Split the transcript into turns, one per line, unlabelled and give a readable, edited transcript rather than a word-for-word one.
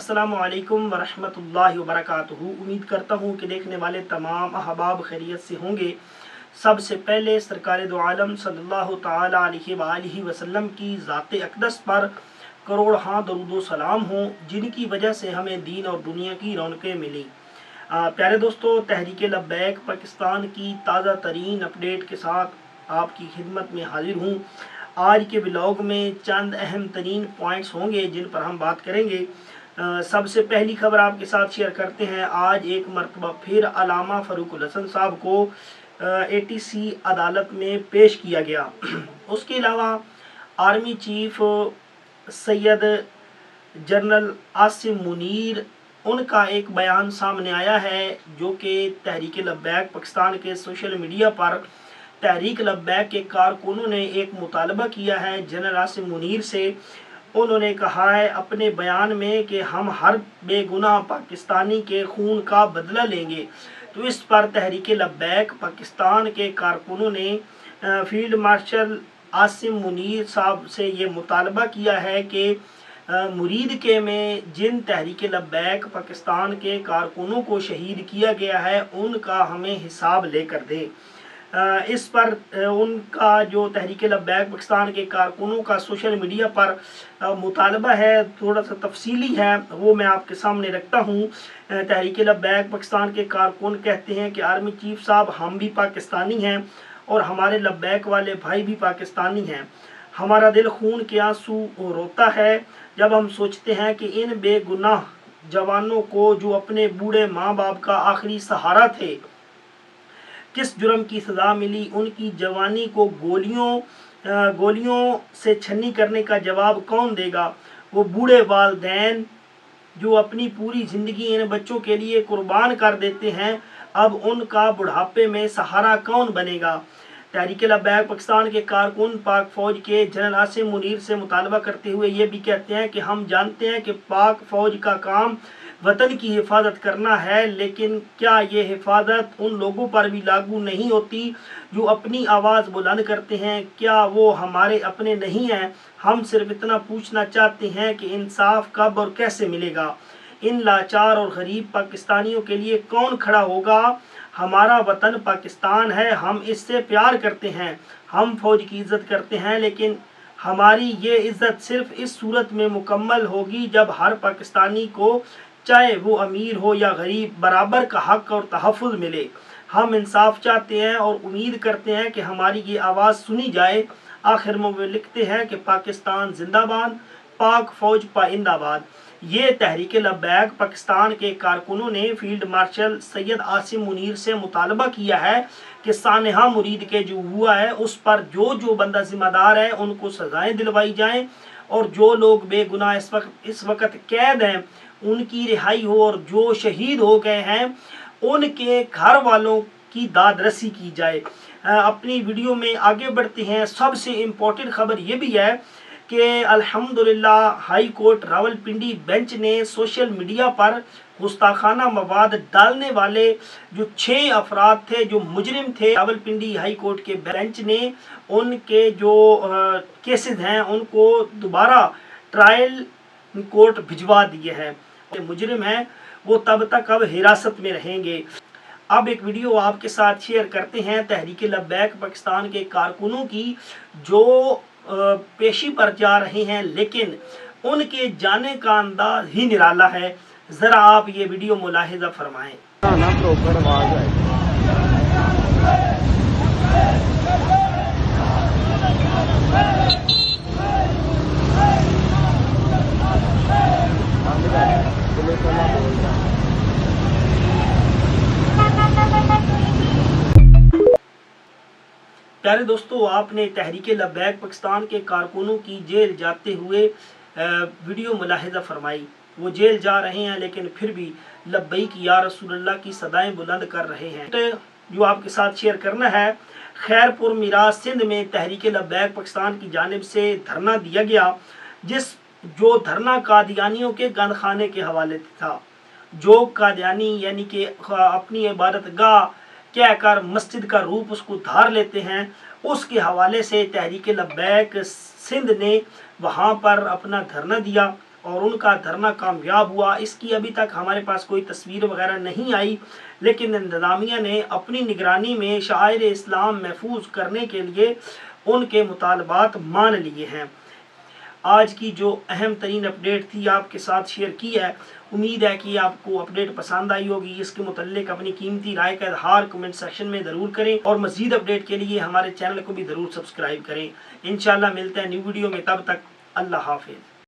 अस्सलामु अलैकुम वरहमतुल्लाहि वबरकातुहू। उम्मीद करता हूँ कि देखने वाले तमाम अहबाब खैरियत से होंगे। सबसे पहले सरकार दो आलम सल्लल्लाहु ताला अलैहि वसल्लम की ज़ात अक़दस पर करोड़ दरूद सलाम हों, जिनकी वजह से हमें दीन और दुनिया की रौनकें मिली। प्यारे दोस्तों, तहरीक लब्बैक पाकिस्तान की ताज़ा तरीन अपडेट के साथ आपकी खिदमत में हाजिर हूँ। आज के ब्लॉग में चंद अहम तरीन पॉइंट्स होंगे जिन पर हम बात करेंगे। सबसे पहली खबर आपके साथ शेयर करते हैं। आज एक मरतबा फिर अलामा फ़ारूकुल हसन साहब को ATC अदालत में पेश किया गया। उसके अलावा army chief Syed general Asim Munir, उनका एक बयान सामने आया है जो कि तहरीक लब्बैक पाकिस्तान के सोशल मीडिया पर तहरीक लब्बैक के कारकुनों ने एक मुतालबा किया है जनरल आसिम मुनीर से। उन्होंने कहा है अपने बयान में कि हम हर बेगुनाह पाकिस्तानी के खून का बदला लेंगे। तो इस पर तहरीक लब्बैक पाकिस्तान के कारकुनों ने फील्ड मार्शल आसिम मुनीर साहब से ये मुतालबा किया है कि मुरीद के में जिन तहरीक लब्बैक पाकिस्तान के कारकुनों को शहीद किया गया है उनका हमें हिसाब लेकर दे। इस पर उनका जो तहरीक लब्बैक पाकिस्तान के कारकुनों का सोशल मीडिया पर मुतालबा है, थोड़ा सा तफसीली है, वो मैं आपके सामने रखता हूँ। तहरीक लब्बैक पाकिस्तान के कारकुन कहते हैं कि आर्मी चीफ साहब, हम भी पाकिस्तानी हैं और हमारे लब्बैक वाले भाई भी पाकिस्तानी हैं। हमारा दिल खून के आंसू रोता है जब हम सोचते हैं कि इन बेगुनाह जवानों को जो अपने बूढ़े माँ बाप का आखिरी सहारा थे, किस जुर्म की सज़ा मिली। उनकी जवानी को गोलियों से छन्नी करने का जवाब कौन देगा। वो बूढ़े वालिदैन जो अपनी पूरी ज़िंदगी इन बच्चों के लिए कुर्बान कर देते हैं, अब उनका बुढ़ापे में सहारा कौन बनेगा। तहरीक लब्बैक पाकिस्तान के कारकुन पाक फ़ौज के जनरल आसिम मुनीर से मुतालबा करते हुए ये भी कहते हैं कि हम जानते हैं कि पाक फ़ौज का काम वतन की हिफाजत करना है, लेकिन क्या ये हिफाजत उन लोगों पर भी लागू नहीं होती जो अपनी आवाज़ बुलंद करते हैं। क्या वो हमारे अपने नहीं हैं। हम सिर्फ इतना पूछना चाहते हैं कि इंसाफ कब और कैसे मिलेगा। इन लाचार और गरीब पाकिस्तानियों के लिए कौन खड़ा होगा। हमारा वतन पाकिस्तान है, हम इससे प्यार करते हैं, हम फ़ौज की इज़्ज़त करते हैं, लेकिन हमारी ये इज़्ज़त सिर्फ इस सूरत में मुकम्मल होगी जब हर पाकिस्तानी को, चाहे वो अमीर हो या गरीब, बराबर का हक़ और तहफ़्फ़ुज़ मिले। हम इंसाफ चाहते हैं और उम्मीद करते हैं कि हमारी ये आवाज़ सुनी जाए। आखिर में वे लिखते हैं कि पाकिस्तान जिंदाबाद, पाक फ़ौज पाइंदाबाद। ये तहरीक लब्बैक पाकिस्तान के कारकुनों ने फील्ड मार्शल सैयद आसिम मुनीर से मुतालबा किया है कि सानहा मुरीद के जो हुआ है उस पर जो बंदा जिम्मेदार है उनको सज़ाएँ दिलवाई जाएँ, और जो लोग बेगुनाह इस वक्त कैद हैं उनकी रिहाई हो, और जो शहीद हो गए हैं उनके घर वालों की दाद रसी की जाए। अपनी वीडियो में आगे बढ़ते हैं। सबसे इम्पोर्टेंट खबर ये भी है कि अल्हम्दुलिल्लाह हाई कोर्ट रावलपिंडी बेंच ने सोशल मीडिया पर गुस्ताखाना मवाद डालने वाले जो 6 अफराद थे, जो मुजरिम थे, रावलपिंडी हाई कोर्ट के बेंच ने उनके जो केसेस हैं उनको दोबारा ट्रायल कोर्ट भिजवा दिए हैं। मुजरिम हैं वो तब तक अब हिरासत में रहेंगे। अब एक वीडियो आपके साथ शेयर करते हैं तहरीक लब्बैक पाकिस्तान के कारकुनों की जो पेशी पर जा रहे हैं, लेकिन उनके जाने का अंदाज ही निराला है। ज़रा आप ये वीडियो मुलाहिजा फरमाएं। प्यारे दोस्तों, आपने तहरीक लब्बैक पाकिस्तान के कारकुनों की जेल जाते हुए वीडियो मुलाहिजा फरमाई। वो जेल जा रहे हैं लेकिन फिर भी लब्बैक या रसूलल्लाह की सदाएं बुलंद कर रहे हैं। जो आपके साथ शेयर करना है, खैरपुर मिराज सिंध में तहरीक लब्बैक पाकिस्तान की जानिब से धरना दिया गया, जो धरना कादियानियों के गंद खाने के हवाले था। जो कादियानी यानी कि अपनी इबादत गाह कहकर मस्जिद का रूप उसको धार लेते हैं, उसके हवाले से तहरीक लब्बैक सिंध ने वहाँ पर अपना धरना दिया اور ان کا دھرنا کامیاب ہوا۔ اس کی ابھی تک ہمارے پاس کوئی تصویر وغیرہ نہیں آئی، لیکن انتظامیہ نے اپنی نگرانی میں شعائر اسلام محفوظ کرنے کے لیے ان کے مطالبات مان لیے ہیں۔ آج کی جو اہم ترین اپڈیٹ تھی آپ کے ساتھ شیئر کی ہے۔ امید ہے کہ آپ کو اپڈیٹ پسند آئی ہوگی۔ اس کے متعلق اپنی قیمتی رائے کا اظہار کمنٹ سیکشن میں ضرور کریں، اور مزید اپڈیٹ کے لیے ہمارے چینل کو بھی ضرور سبسکرائب کریں۔ انشاءاللہ ملتے ہیں نیو ویڈیو میں، تب تک اللہ حافظ۔